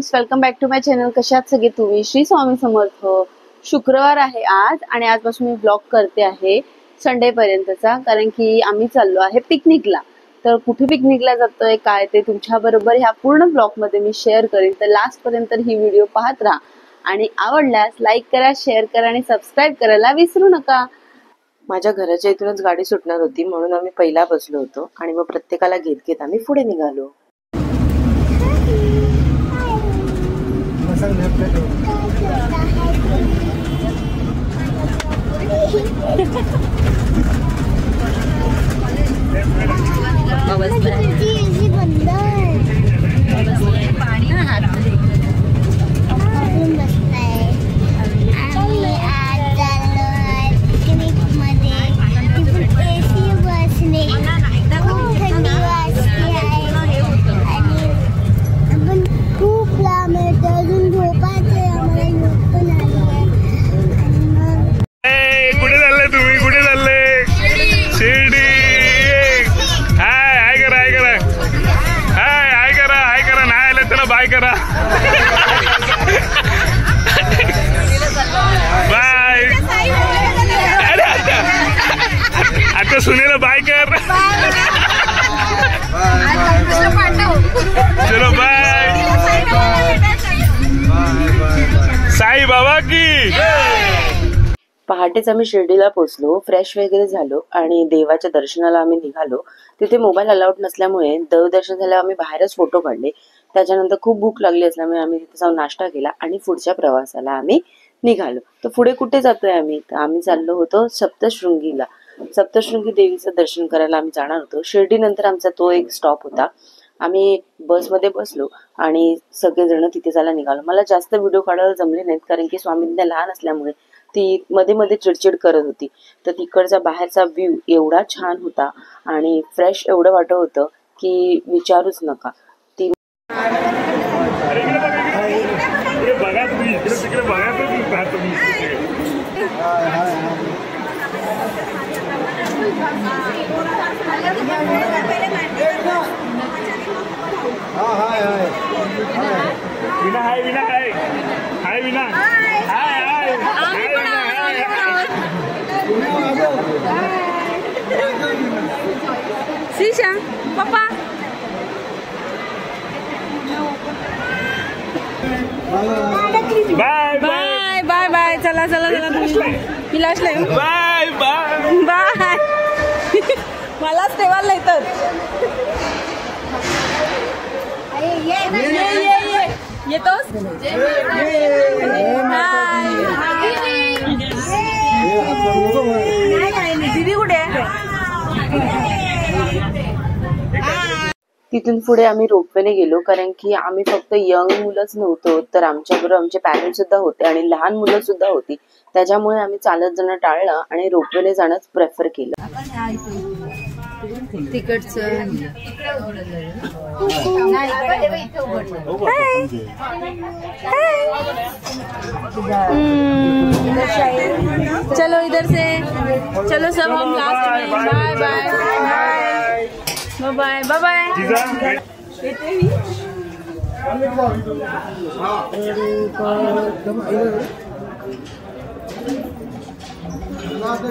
Friends, welcome back to my channel. कशात सगळे तुम्ही? श्री स्वामी समर्थ। शुक्रवार आहे आज आणि आजपासून मी ब्लॉग करते आहे संडे पर्यंतचा, कारण की आम्ही चाललो आहे पिकनिकला। तर कुठे पिकनिकला जातोय काय ते तुमच्या बरोबर ह्या पूर्ण ब्लॉग मध्ये मी शेअर करेन, तर लास्ट पर्यंत ही व्हिडिओ पाहत राहा आणि आवडल्यास लाईक करा, शेअर करा आणि सबस्क्राइब करायला विसरू नका। माझ्या घराच्या इथूनच गाडी सुटणार होती म्हणून आम्ही पहिला बसलो होतो आणि मग प्रत्येकाला घेत घेत आम्ही पुढे निघालो। बाय करा बाय। आता सुनेला बाय कर। चलो बाय। साई बाबा की। पहाटेच आम्ही शिर्डीला पोहोचलो, फ्रेश वगैरे झालो आणि देवाच्या दर्शनाला आम्ही निघालो। तिथे मोबाईल अलाउड नसल्यामुळे देवदर्शन झाल्यावर आम्ही बाहेरच फोटो काढले। त्याच्यानंतर खूप भूक लागली असल्यामुळे आम्ही तिथे जाऊन नाश्ता केला आणि पुढच्या प्रवासाला आम्ही निघालो। तर पुढे कुठे जातोय आम्ही? तर आम्ही चाललो होतो सप्तशृंगीला। सप्तशृंगी देवीचं दर्शन करायला आम्ही जाणार होतो। शिर्डी नंतर आमचा तो एक स्टॉप होता। आम्ही बसमध्ये बसलो आणि सगळेजण तिथे जायला निघालो। मला जास्त व्हिडिओ काढायला जमले नाहीत, कारण की स्वामींना लहान असल्यामुळे ती मध्ये मध्ये चिडचिड करत होती। तर तिकडचा बाहेरचा व्ह्यू एवढा छान होता आणि फ्रेश एवढं वाटत होतं की विचारूच नका। ती विना हाय, विना हाय, हाय विना, हाय हाय, शीशा पप्पा बाय बाय बाय बाय। चला चला चला विलासला बाय बाय बाय। मलाच ठेवायला येतात। येतोस? दीदी कुठे? तिथून पुढे आम्ही रोपवेने गेलो, कारण की आम्ही फक्त यंग मुलंच नव्हतो, तर आमच्याबरोबर आमचे पॅरेंट्स सुद्धा होते आणि लहान मुलं सुद्धा होती। त्याच्यामुळे आम्ही चालत जाणं टाळलं आणि रोपवेने जाणंच प्रेफर केलं। तिकडचं चलो इधर से चलो सब हम लास्ट में। Bye bye bye bye bye.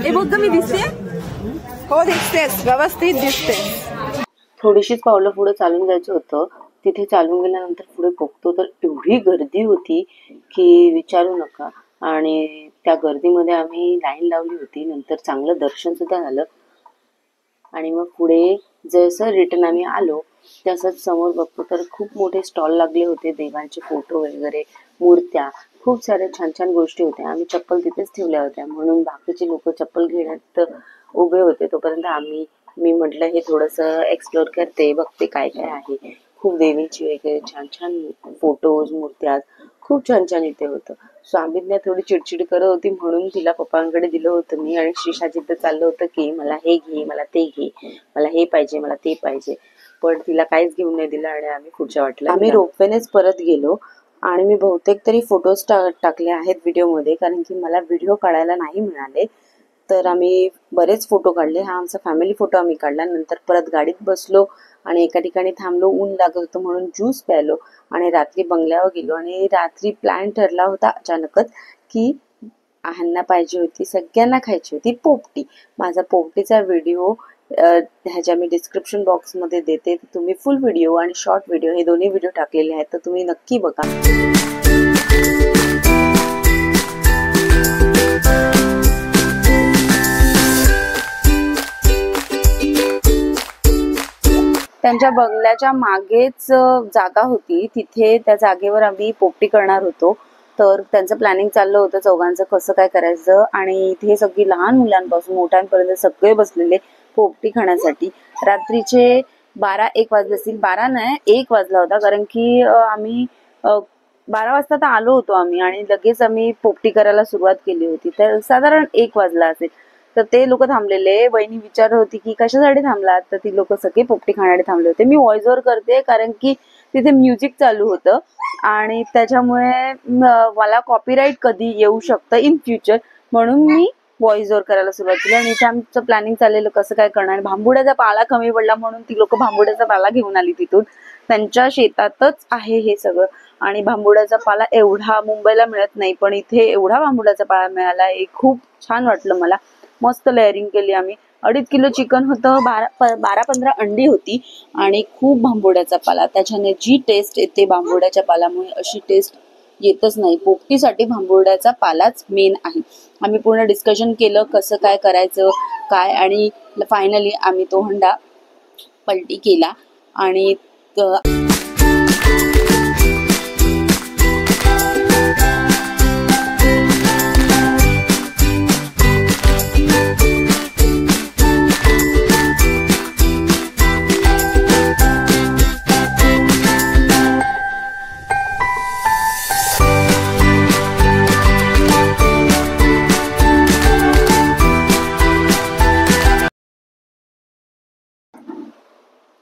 हे बघ कमी दिसते? हो दिसतेस, व्यवस्थित दिसते। थोडीशीच पावलं पुढे चालून जायचं होतं। तिथे चालून गेल्यानंतर पुढे बघतो तर एवढी गर्दी होती की विचारू नका। आणि त्या गर्दीमध्ये आम्ही लाईन लावली होती। नंतर चांगलं दर्शन सुद्धा झालं आणि मग पुढे जसं रिटर्न आम्ही आलो तसंच समोर बघतो तर खूप मोठे स्टॉल लागले होते। देवांचे फोटो वगैरे, मूर्त्या, खूप साऱ्या छान छान गोष्टी होत्या। आम्ही चप्पल तिथेच ठेवल्या होत्या म्हणून बाकीचे लोक चप्पल घेण्यात उभे होते। तोपर्यंत मी म्हटलं हे थोडंसं एक्सप्लोर करते, बघते काय काय आहे। खूप देवीची वगैरे छान छान फोटोज, मूर्त्या खूप छान छान इथे होतं। स्वामींना थोडी चिडचिड करत होती म्हणून तिला पप्पांकडे दिलं होतं मी आणि श्रीशाची तर चाललं होतं की मला हे घे, मला ते घे, मला हे पाहिजे, मला ते पाहिजे, पण तिला काहीच घेऊन नाही दिलं आणि आम्ही पुढच्या वाटला आम्ही रोपवेनेच परत गेलो। आणि मी बहुतेक तरी फोटोज टाकले आहेत व्हिडिओमध्ये, कारण की मला व्हिडिओ काढायला नाही मिळाले। तर आम्ही बरेच फोटो काढले. हा आमचा फॅमिली फोटो आम्ही काढला. नंतर परत गाडीत बसलो आणि एका ठिकाणी थांबलो. ऊन लागत होतं म्हणून ज्यूस प्यायलो आणि रात्री बंगल्यावर गेलो. आणि रात्री प्लॅन ठरला होता अचानकच की ह्यांना पाहिजे होती, सगळ्यांना खायची होती पोपटी. माझा पोपटीचा व्हिडिओ ह्याच्या मी डिस्क्रिप्शन बॉक्समध्ये देते. तुम्ही फुल व्हिडिओ आणि शॉर्ट व्हिडिओ हे दोन्ही व्हिडिओ टाकलेले आहेत, तर तुम्ही नक्की बघा. त्यांच्या बंगल्याच्या मागेच जागा होती, तिथे त्या जागेवर आम्ही पोपटी करणार होतो. तर त्यांचं प्लॅनिंग चाललं होतं चौघांचं कसं काय करायचं. आणि इथे सगळी लहान मुलांपासून मोठ्यांपर्यंत सगळे बसलेले पोपटी खाण्यासाठी. रात्रीचे 12-1 वाजले असतील. 12 नाही, 1 वाजला होता, कारण की आम्ही 12 वाजता तर आलो होतो आम्ही आणि लगेच आम्ही पोपटी करायला सुरुवात केली होती. तर साधारण 1 वाजला असेल. तर ते लोक थांबलेले. वहिनी विचारत होती की कशासाठी थांबलात, तर ती लोक सगळे पोपटी खाण्यासाठी थांबले होते. मी व्हॉइस ओव्हर करते कारण की तिथे म्युझिक चालू होतं आणि त्याच्यामुळे मला कॉपीराईट कधी येऊ शकतं इन फ्युचर, म्हणून मी व्हॉइस ओव्हर करायला सुरुवात केली. आणि इथे आमचं प्लॅनिंग चाललेलं कसं काय करणार. भांबुड्याचा पाला कमी पडला म्हणून ती लोक भांबुड्याचा पाला घेऊन आली तिथून. त्यांच्या शेतातच आहे हे सगळं. आणि भांबुड्याचा पाला एवढा मुंबईला मिळत नाही, पण इथे एवढा भांबुड्याचा पाला मिळाला. हे खूप छान वाटलं मला. मस्त लेअरिंग केली आम्ही. 2.5 किलो चिकन होतं, 12-15 अंडी होती आणि खूप भांबोड्याचा पाला. त्याच्याने जी टेस्ट येते भांबोड्याच्या पाल्यामुळे अशी टेस्ट येतच नाही. पोपटीसाठी भांबोड्याचा पालाच मेन आहे. आम्ही पूर्ण डिस्कशन केलं कसं काय करायचं काय, आणि फायनली आम्ही तो हंडा पलटी केला.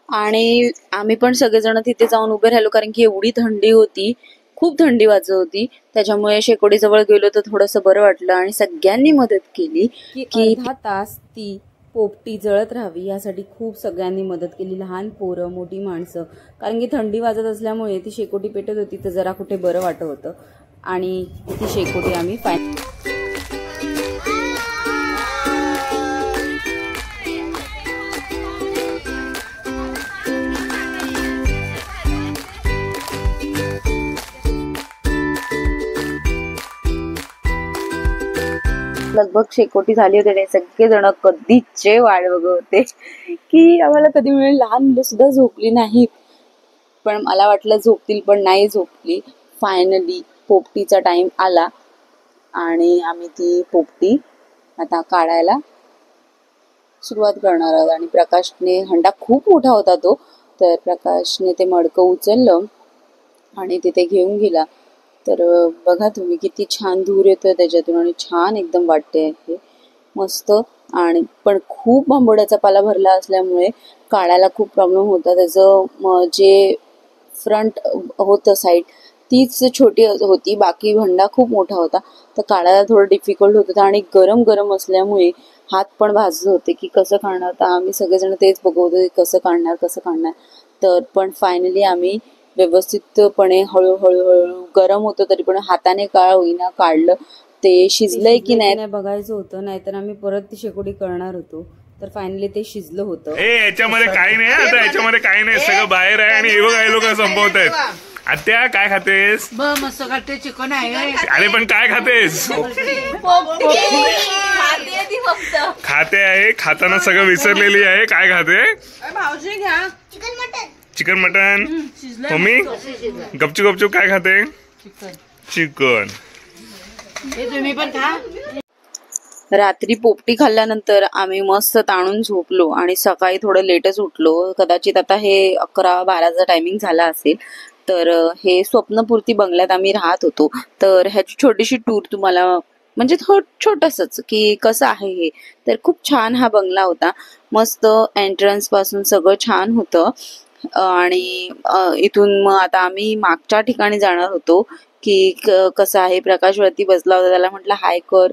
आणि आम्ही पण सगळेजण तिथे जाऊन उभे राहिलो, कारण की एवढी थंडी होती, खूप थंडी वाजत होती. त्याच्यामुळे शेकोटी जवळ गेलो तर थोडंसं बरं वाटलं आणि सगळ्यांनी मदत केली की अर्धा तास ती पोपटी जळत राहावी यासाठी खूप सगळ्यांनी मदत केली. लहान पोरं, मोठी माणसं, कारण की थंडी वाजत असल्यामुळे ती शेकोटी पेटत होती तर जरा कुठे बरं वाटत होतं. आणि ती शेकोटी आम्ही लगभग शेकोटी झाली होती. सगळेजण कधीचे वाट बघत होते की आम्हाला कधी मिळेल. लहान मुलं सुद्धा झोपली नाही, पण मला वाटलं झोपतील, पण नाही झोपली. फायनली पोपटीचा टाइम आला आणि आम्ही ती पोपटी आता काढायला सुरुवात करणार आहोत. आणि प्रकाशने, हंडा खूप मोठा होता तो, तर प्रकाशने ते मडकं उचललं आणि तिथे घेऊन गेला. तर बघा तुम्ही किती छान धूर येतोय त्याच्यातून आणि छान एकदम वाटते हे मस्त. आणि पण खूप भांबोड्याचा पाला भरला असल्यामुळे काढायला खूप प्रॉब्लेम होता. त्याचं जे फ्रंट होतं साईड तीच छोटी होती, बाकी हंडा खूप मोठा होता, तर काढायला थोडं डिफिकल्ट होत होतं. आणि गरम गरम असल्यामुळे हात पण भाजत होते की कसं काढणार. तर आम्ही सगळेजण तेच बघत होतो कसं काढणार. तर पण फायनली आम्ही व्यवस्थितपणे हळूहळू गरम होतं तरी पण हाताने होईना काढलं. ते शिजलंय की नाही बघायचं होतं, नाहीतर आम्ही परत ती शेकोटी करणार होतो. तर फायनली ते शिजलं होतं. याच्यामध्ये काही नाही, आता याच्यामध्ये काही नाही, सगळं बाहेर आहे. आणि हे बघा लोक संपवत आहेत. आत्या काय खातेस? मस्त खाते, चिकन आहे. अरे पण काय खातेस? खाते आहे, खाताना सगळं विसरलेली आहे. काय खाते? Chicken mutton. मम्मी गपचूप काय खाते? चिकन. तुम्ही पण खा. रात्री पोपटी खाल्ल्यानंतर आम्ही मस्त ताणून झोपलो आणि सकाळी थोडं लेटच उठलो. कदाचित आता हे 11-12चा टायमिंग झाला असेल. तर हे स्वप्नपूर्ती बंगल्यात आम्ही राहत होतो. तर ह्याची छोटीशी टूर तुम्हाला, म्हणजे छोटसच की कसं आहे हे. तर खूप छान हा बंगला होता. मस्त एंट्रन्स पासून सगळं छान होतं. आणि इथून मग आता आम्ही मागच्या ठिकाणी जाणार होतो की कसं आहे. प्रकाश वरती बसला होता, त्याला म्हटलं हाय कर,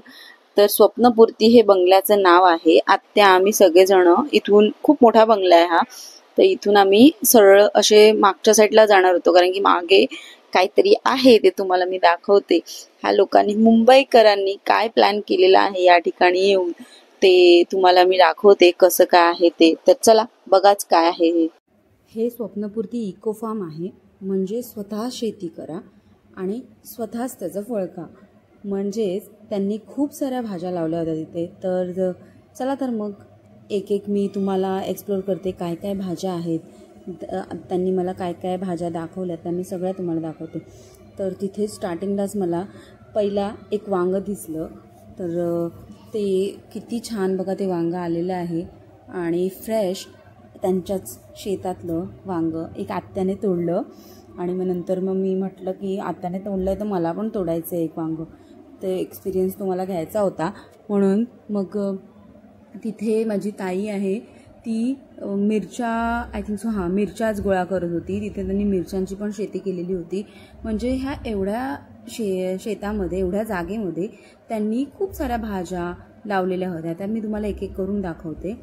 तर स्वप्नपूर्ती हे बंगल्याचं नाव आहे. आत्या आम्ही सगळेजण इथून, खूप मोठा बंगला आहे हा, तर इथून आम्ही सरळ असे मागच्या साईडला जाणार होतो, कारण की मागे काहीतरी आहे ते तुम्हाला मी दाखवते. ह्या लोकांनी, मुंबईकरांनी काय प्लॅन केलेला आहे या ठिकाणी येऊन ते तुम्हाला मी दाखवते कसं काय आहे ते. तर चला बघाच काय आहे हे. हे स्वप्नपूर्ती इको फार्म आहे, म्हणजे स्वतः शेती करा आणि स्वतःच त्याचं फळ खा. म्हणजेच त्यांनी खूप साऱ्या भाज्या लावल्या होत्या तिथे. तर चला तर मग एक एक मी तुम्हाला एक्सप्लोर करते काय काय भाज्या आहेत. त्यांनी मला काय काय भाज्या दाखवल्या त्या मी सगळ्या तुम्हाला दाखवते. तर तिथे स्टार्टिंगलाच मला पहिला एक वांगं दिसलं. तर ते किती छान बघा, ते वांगं आलेलं आहे आणि फ्रेश त्यांच्याच शेतातलं वांगं एक आत्याने तोडलं. आणि मग नंतर मी म्हटलं की आत्याने तोडलं तर मला पण तोडायचं आहे एक वांगं. ते एक्सपिरियन्स तुम्हाला घ्यायचा होता म्हणून मग तिथे माझी ताई आहे ती मिरच्या, आय थिंक सो मिरच्याच गोळा करत होती. तिथे त्यांनी मिरच्यांची पण शेती केलेली होती. म्हणजे ह्या एवढ्या शेतामध्ये, एवढ्या जागेमध्ये त्यांनी खूप साऱ्या भाज्या लावलेल्या होत्या. त्या मी तुम्हाला एक एक करून दाखवते.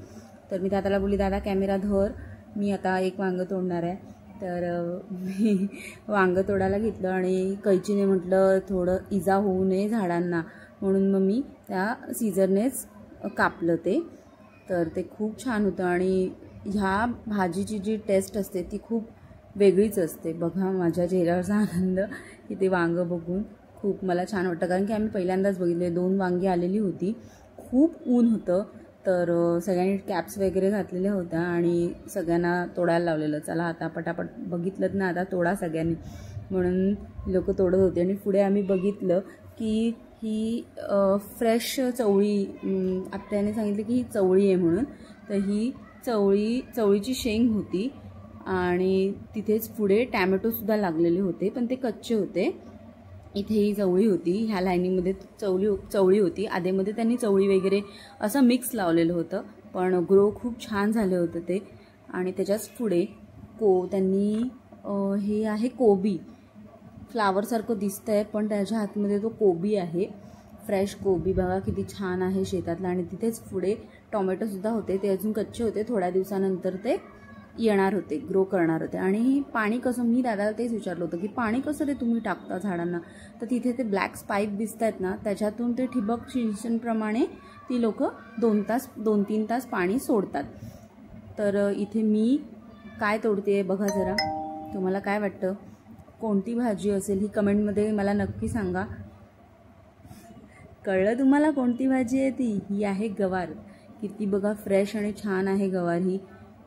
तर मी दादाला बोलली, दादा कॅमेरा धर, मी आता एक वांगं तोडणार आहे. तर मी वांगं तोडायला घेतलं आणि कैचीने म्हटलं थोडं इजा होऊ नये झाडांना, म्हणून मग मी त्या सीझरनेच कापलं ते. तर ते खूप छान होतं आणि ह्या भाजीची जी टेस्ट असते ती खूप वेगळीच असते. बघा माझ्या चेहऱ्यावरचा आनंद की ते वांगं बघून खूप मला छान वाटतं, कारण की आम्ही पहिल्यांदाच बघितले. 2 वांगी आलेली होती, खूप ऊन होतं. तर सगळ्यांनी कॅप्स वगैरे घातलेल्या होत्या आणि सगळ्यांना तोडायला लावलेलं. चला आता पटापट बघितलं ना, आता तोडा सगळ्यांनी, म्हणून लोक तोडत होते. आणि पुढे आम्ही बघितलं की ही फ्रेश चवळी, आत्याने सांगितलं की ही चवळी आहे म्हणून. तर ही चवळीची शेंग होती आणि तिथेच पुढे टॅमॅटोसुद्धा लागलेले होते, पण ते कच्चे होते. इथे ही चवळी होती, ह्या लाईनीमध्ये चवळी होती. आधेमध्ये त्यांनी चवळी वगैरे असं मिक्स लावलेलं होतं, पण ग्रो खूप छान झालं होतं ते. आणि त्याच्याच पुढे त्यांनी हे आहे कोबी, फ्लावरसारखं दिसतं आहे पण त्याच्या आतमध्ये तो कोबी आहे. फ्रेश कोबी बघा किती छान आहे शेतातला. आणि तिथेच पुढे टोमॅटोसुद्धा होते, ते अजून कच्चे होते, थोड्या दिवसानंतर ते येणार होते, ग्रो करणार होते. आणि पाणी कसं, मी दादाला तेच विचारलं होतं की पाणी कसं रे तुम्ही टाकता झाडांना. तर तिथे ते ब्लॅक पाईप दिसत आहेत ना, त्याच्यातून ते ठिबक सिंचनप्रमाणे ती लोक 2-3 तास पाणी सोडतात. तर इथे मी काय तोडते बघा जरा, तुम्हाला काय वाटतं, कोणती भाजी असेल ही कमेंटमध्ये मला नक्की सांगा. कळलं तुम्हाला कोणती भाजी आहे ती? ही आहे गवार. किती बघा फ्रेश आणि छान आहे गवार ही.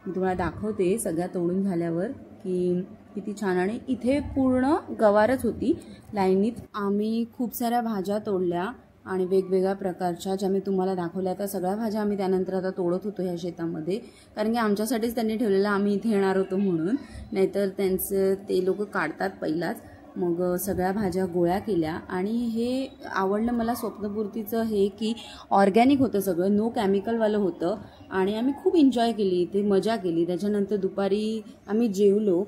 मी तुम्हाला दाखवते सगळ्या तोडून झाल्यावर की किती छान. आणि इथे पूर्ण गवारच होती लाईनीत. आम्ही खूप साऱ्या भाज्या तोडल्या आणि वेगवेगळ्या प्रकारच्या, ज्या मी तुम्हाला दाखवल्या त्या सगळ्या भाज्या आम्ही त्यानंतर आता तोडत होतो ह्या शेतामध्ये, कारण की आमच्यासाठीच त्यांनी ठेवलेलं, आम्ही इथे येणार होतो म्हणून. नाहीतर त्यांचं ते लोक काढतात पहिलाच. मग सगळ्या भाज्या गोळ्या केल्या. आणि हे आवडलं मला स्वप्नपूर्तीचं हे की ऑर्गॅनिक होतं सगळं, नो केमिकलवालं होतं. आणि आम्ही खूप एन्जॉय केली, ते मजा केली. त्याच्यानंतर दुपारी आम्ही जेवलो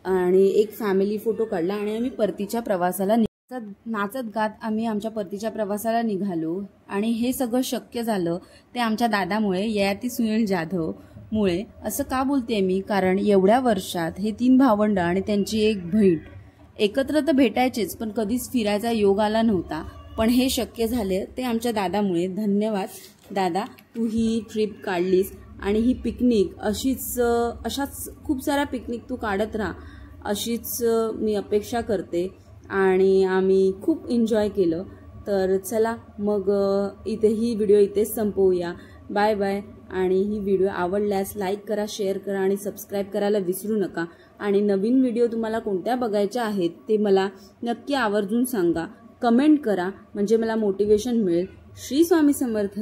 आणि एक फॅमिली फोटो काढला आणि आम्ही परतीच्या प्रवासाला नाचत गात आम्ही आमच्या परतीच्या प्रवासाला निघालो. आणि हे सगळं शक्य झालं ते आमच्या दादामुळे, ययाती सुनील जाधव मुळे. असं का बोलते मी, कारण एवढ्या वर्षात हे 3 भावंड आणि त्यांची एक बहीण एकत्र तर भेटायचेच, पण कधीच फिरायचा योग आला नव्हता. पण हे शक्य झाले ते आमच्या दादामुळे. धन्यवाद दादा, तू ही ट्रिप काढलीस आणि ही पिकनिक अशाच खूप साऱ्या पिकनिक तू काढत राहा अशीच मी अपेक्षा करते. आणि आम्ही खूप एन्जॉय केलं. तर चला मग इथे ही व्हिडिओ इथेच संपवूया. Bye bye. आणि ही व्हिडिओ आवडल्यास लाईक करा, शेअर करा आणि सबस्क्राईब करायला विसरू नका. आणि नवीन व्हिडिओ तुम्हाला कोणत्या बघायच्या आहेत ते मला नक्की आवर्जून सांगा, कमेंट करा, म्हणजे मला मोटिवेशन मिळेल. श्री स्वामी समर्थ.